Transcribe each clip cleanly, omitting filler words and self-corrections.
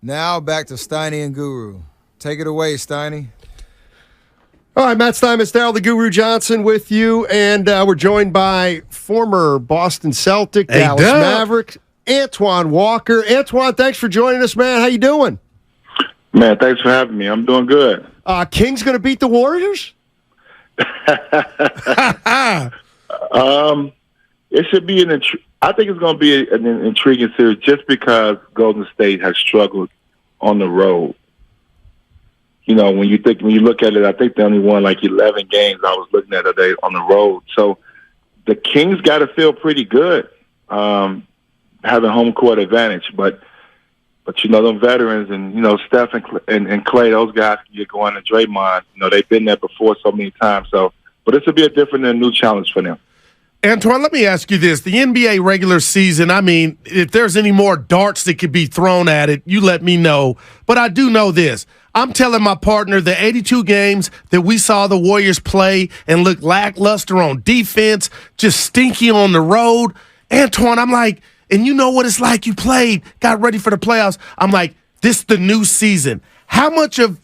Now back to Steiny and Guru. Take it away, Steiny. All right, Matt Steinmetz, Darryl the Guru Johnson with you, and we're joined by former Boston Celtic, Dallas Mavericks, Antoine Walker. Antoine, thanks for joining us, man. How you doing? Man, thanks for having me. I'm doing good. Kings going to beat the Warriors? It should be I think it's going to be an intriguing series just because Golden State has struggled on the road. You know, when you look at it, I think they only won like 11 games. I was looking at it today on the road. So the Kings got to feel pretty good having home court advantage. But you know, them veterans and, you know, Steph and Clay, those guys can get going, and Draymond, you know, they've been there before so many times. So, but this will be a different and new challenge for them. Antoine, let me ask you this. The NBA regular season, I mean, if there's any more darts that could be thrown at it, you let me know. But I do know this. I'm telling my partner the 82 games that we saw the Warriors play and look lackluster on defense, just stinky on the road. Antoine, I'm like, and you know what it's like. You played, got ready for the playoffs. I'm like, this is the new season. How much of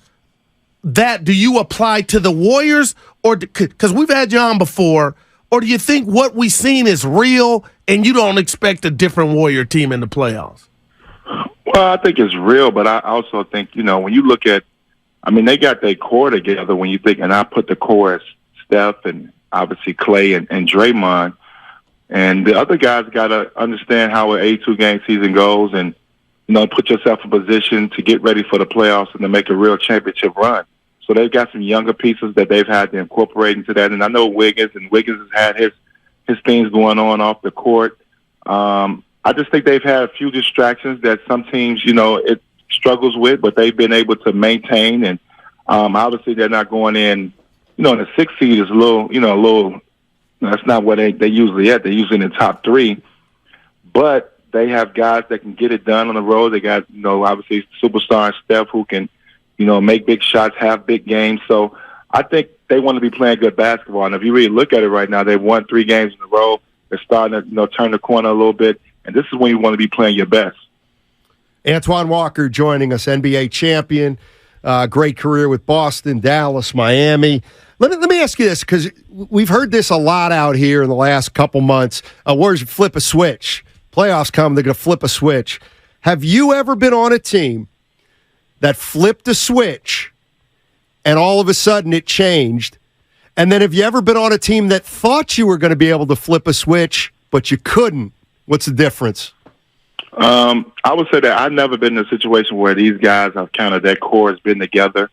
that do you apply to the Warriors? Or because we've had you on before, or do you think what we've seen is real and you don't expect a different Warrior team in the playoffs? Well, I think it's real, but I also think, you know, when you look at, I mean, they got their core together when you think, and I put the core as Steph and obviously Clay and Draymond. And the other guys got to understand how an 82-game season goes and, you know, put yourself in position to get ready for the playoffs and to make a real championship run. So they've got some younger pieces that they've had to incorporate into that. And I know Wiggins has had his things going on off the court. I just think they've had a few distractions that some teams, you know, it struggles with, but they've been able to maintain. And obviously they're not going in, you know, in the 6th seed is a little, that's not where they usually at. They're usually in the top 3. But they have guys that can get it done on the road. They got, you know, obviously superstar Steph who can, you know, make big shots, have big games. So I think they want to be playing good basketball. And if you really look at it right now, they've won 3 games in a row. They're starting to, you know, turn the corner a little bit. And this is when you want to be playing your best. Antoine Walker joining us, NBA champion, great career with Boston, Dallas, Miami. Let me ask you this, because we've heard this a lot out here in the last couple months. Warriors flip a switch. Playoffs come, they're going to flip a switch. Have you ever been on a team that flipped a switch and all of a sudden it changed? And then have you ever been on a team that thought you were going to be able to flip a switch, but you couldn't? What's the difference? I would say that I've never been in a situation where these guys have kind of, their core has been together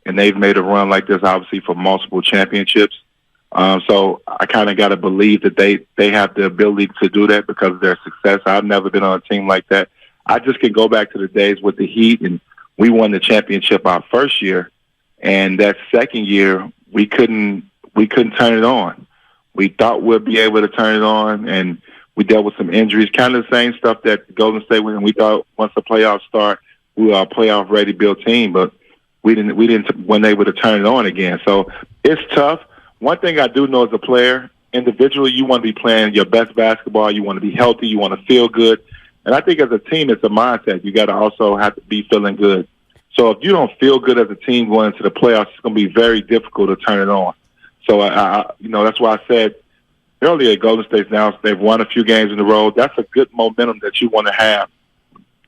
and they've made a run like this, obviously, for multiple championships. So I kind of got to believe that they have the ability to do that because of their success. I've never been on a team like that. I just can go back to the days with the Heat, and we won the championship our first year, and that second year we couldn't turn it on. We thought we'd be able to turn it on, and we dealt with some injuries, kind of the same stuff that Golden State was. And we thought once the playoffs start, we were a playoff-ready built team, but we weren't able to turn it on again. So it's tough. One thing I do know as a player, individually, you want to be playing your best basketball. You want to be healthy. You want to feel good. And I think as a team, it's a mindset. You got to also have to be feeling good. So if you don't feel good as a team going into the playoffs, it's going to be very difficult to turn it on. So you know, that's why I said earlier, Golden State's now, they've won a few games in a row. That's a good momentum that you want to have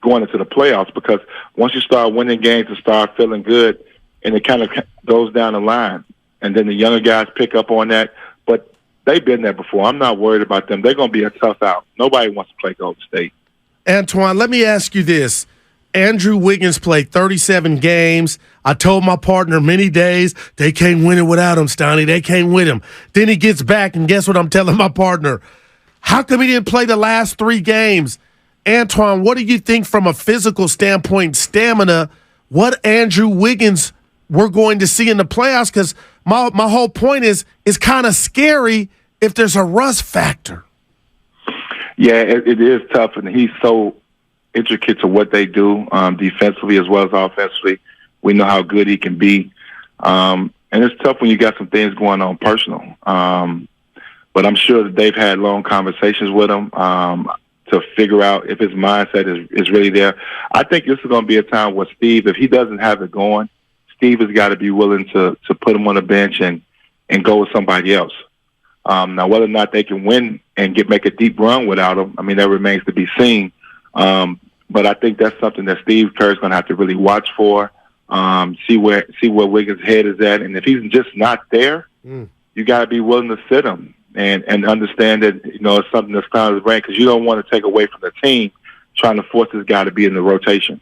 going into the playoffs, because once you start winning games and start feeling good, and it kind of goes down the line, and then the younger guys pick up on that. But they've been there before. I'm not worried about them. They're going to be a tough out. Nobody wants to play Golden State. Antoine, let me ask you this. Andrew Wiggins played 37 games. I told my partner many days, they can't win it without him, Stoney. They can't win him. Then he gets back, and guess what I'm telling my partner? How come he didn't play the last 3 games? Antoine, what do you think from a physical standpoint, stamina, what Andrew Wiggins we're going to see in the playoffs? Because my whole point is it's kind of scary if there's a rust factor. Yeah, it is tough, and he's so intricate to what they do defensively as well as offensively. We know how good he can be. And it's tough when you got some things going on personal. But I'm sure that they've had long conversations with him. to figure out if his mindset is really there. I think this is going to be a time where Steve, if he doesn't have it going, Steve has got to be willing to put him on the bench and go with somebody else. Now, whether or not they can win and make a deep run without him, I mean, that remains to be seen. But I think that's something that Steve Kerr's going to have to really watch for, see where Wiggins' head is at. And if he's just not there, you got to be willing to sit him and understand that, it's something that's kind of his brain, because you don't want to take away from the team trying to force this guy to be in the rotation.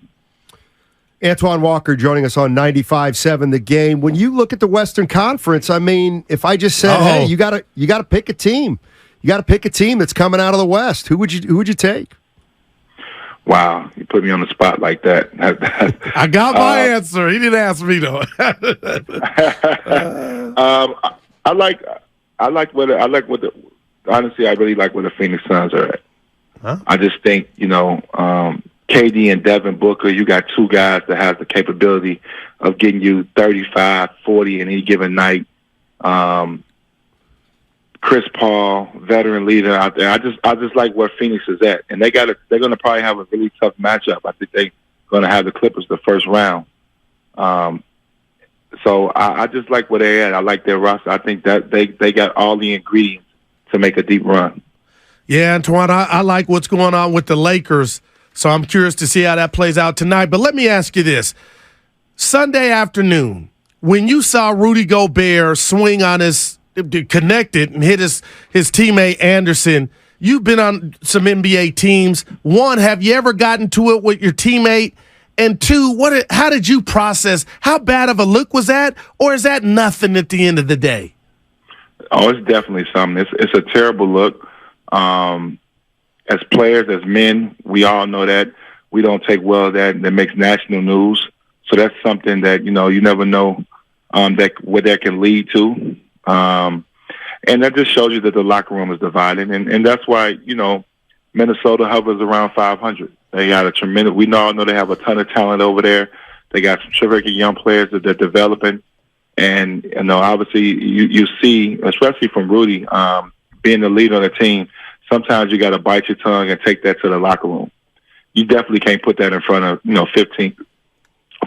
Antoine Walker joining us on 95.7 The Game. When you look at the Western Conference, I mean, if I just said, hey, you got to pick a team. You got to pick a team that's coming out of the West. Who would you take? Wow, you put me on the spot like that. I got my answer. He didn't ask me though. Honestly, I really like where the Phoenix Suns are at. Huh? I just think, KD and Devin Booker, you got two guys that have the capability of getting you 35, 40 in any given night. Chris Paul, veteran leader out there. I just like where Phoenix is at, and they're going to probably have a really tough matchup. I think they're going to have the Clippers the first round. So I just like where they're at. I like their roster. I think that they got all the ingredients to make a deep run. Yeah, Antoine, I like what's going on with the Lakers, so I'm curious to see how that plays out tonight. But let me ask you this. Sunday afternoon, when you saw Rudy Gobert swing on connected and hit his teammate Anderson, you've been on some NBA teams. One, have you ever gotten to it with your teammate? And two, how did you process? How bad of a look was that? Or is that nothing at the end of the day? Oh, it's definitely something. It's a terrible look. As players, as men, we all know that. We don't take well that makes national news. So that's something that, you never know what that can lead to. And that just shows you that the locker room is divided. And that's why, Minnesota hovers around 500. They got we all know they have a ton of talent over there. They got some terrific young players that they're developing. And, obviously you see, especially from Rudy, being the leader on the team, sometimes you got to bite your tongue and take that to the locker room. You definitely can't put that in front of, 15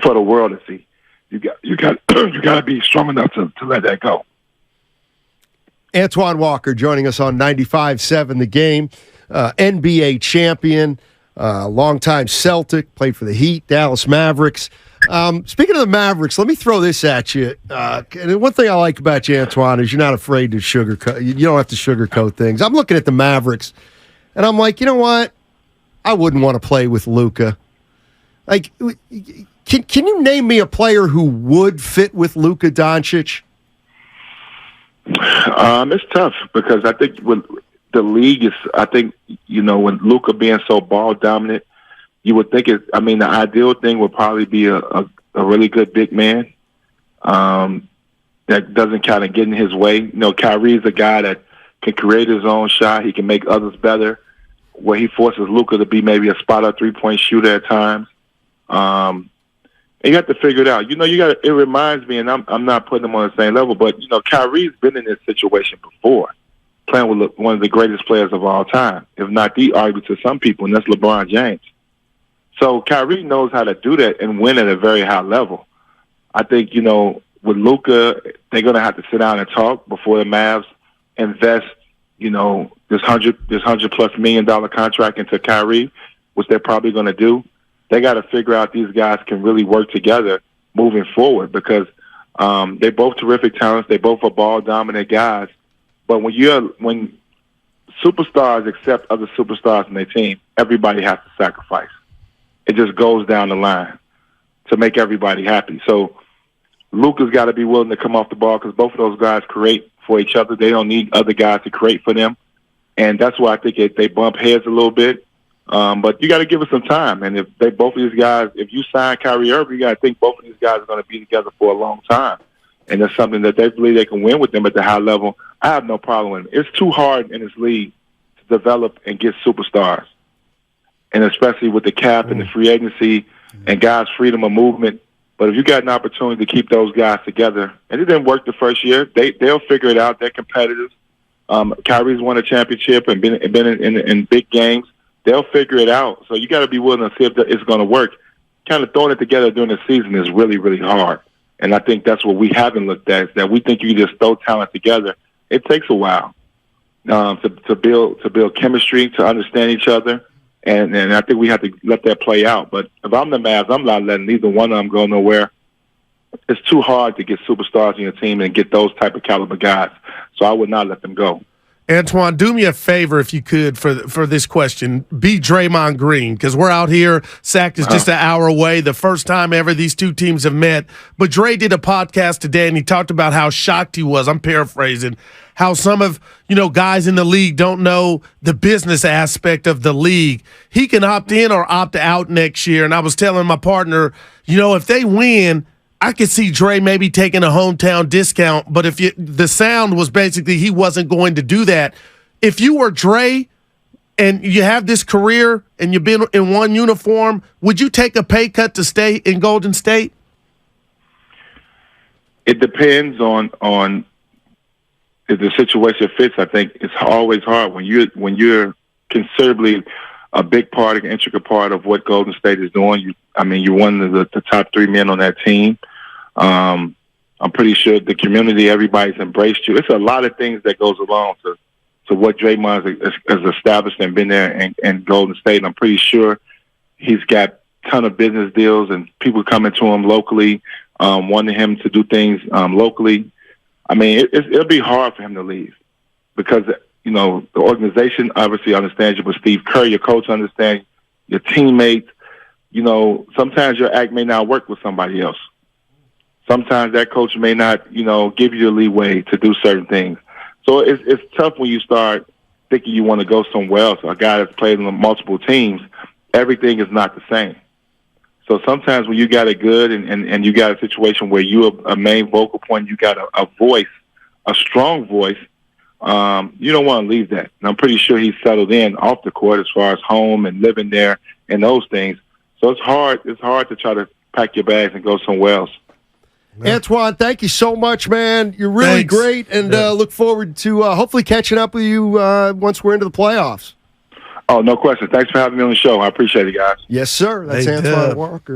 for the world to see. You got to be strong enough to let that go. Antoine Walker joining us on 95.7 The Game, NBA champion, longtime Celtic, played for the Heat, Dallas Mavericks. Speaking of the Mavericks, let me throw this at you. And one thing I like about you, Antoine, is you're not afraid to sugarcoat. You don't have to sugarcoat things. I'm looking at the Mavericks, and I'm like, you know what? I wouldn't want to play with Luka. Like, can you name me a player who would fit with Luka Doncic? It's tough because I think when the league is, when Luka being so ball dominant, you would think the ideal thing would probably be a really good big man that doesn't kind of get in his way. Kyrie's a guy that can create his own shot. He can make others better, where he forces Luka to be maybe a spot-up three-point shooter at times. And you have to figure it out. It reminds me, and I'm not putting him on the same level, but, Kyrie's been in this situation before, playing with one of the greatest players of all time, if not the argument to some people, and that's LeBron James. So Kyrie knows how to do that and win at a very high level. I think, with Luka, they're going to have to sit down and talk before the Mavs invest, this $100+ million contract into Kyrie, which they're probably going to do. They got to figure out these guys can really work together moving forward because they're both terrific talents. They both are ball dominant guys. But when superstars accept other superstars in their team, everybody has to sacrifice. It just goes down the line to make everybody happy. So Luka's got to be willing to come off the ball because both of those guys create for each other. They don't need other guys to create for them. And that's why I think they bump heads a little bit. But you got to give it some time. And if you sign Kyrie Irving, you got to think both of these guys are going to be together for a long time. And that's something that they believe they can win with them at the high level. I have no problem with it. It's too hard in this league to develop and get superstars. And especially with the cap and the free agency and guys' freedom of movement. But if you got an opportunity to keep those guys together, and it didn't work the first year, they'll figure it out. They're competitive. Kyrie's won a championship and been in big games. they'll figure it out. So you got to be willing to see if it's going to work. Kind of throwing it together during the season is really, really hard. And I think that's what we haven't looked at, is that we think you just throw talent together. It takes a while to build chemistry, to understand each other. And I think we have to let that play out. But if I'm the Mavs, I'm not letting either one of them go nowhere. It's too hard to get superstars in your team and get those type of caliber guys. So I would not let them go. Antoine, do me a favor if you could for this question. Be Draymond Green, because we're out here. Sac is just an hour away, the first time ever these two teams have met. But Dre did a podcast today, and he talked about how shocked he was. I'm paraphrasing. How some of, guys in the league don't know the business aspect of the league. He can opt in or opt out next year. And I was telling my partner, if they win, I could see Dre maybe taking a hometown discount, but the sound was basically he wasn't going to do that. If you were Dre and you have this career and you've been in one uniform, would you take a pay cut to stay in Golden State? It depends on if the situation fits. I think it's always hard when you're considerably a big part, an intricate part of what Golden State is doing. You're one of the top three men on that team. I'm pretty sure the community, everybody's embraced you. It's a lot of things that goes along to what Draymond has established and been there in Golden State. And I'm pretty sure he's got a ton of business deals and people coming to him locally, wanting him to do things locally. It'll be hard for him to leave because, the organization obviously understands you, but Steve Kerr, your coach, understands your teammates. Sometimes your act may not work with somebody else. Sometimes that coach may not, give you the leeway to do certain things. So it's tough when you start thinking you want to go somewhere else. A guy that's played on multiple teams, everything is not the same. So sometimes when you got it good and you got a situation where you're a main vocal point, you got a voice, a strong voice, you don't want to leave that. And I'm pretty sure he's settled in off the court as far as home and living there and those things. So it's hard to try to pack your bags and go somewhere else. Antoine, thank you so much, man. You're really great, and look forward to hopefully catching up with you once we're into the playoffs. Oh, no question. Thanks for having me on the show. I appreciate it, guys. Yes, sir. That's Antoine Walker.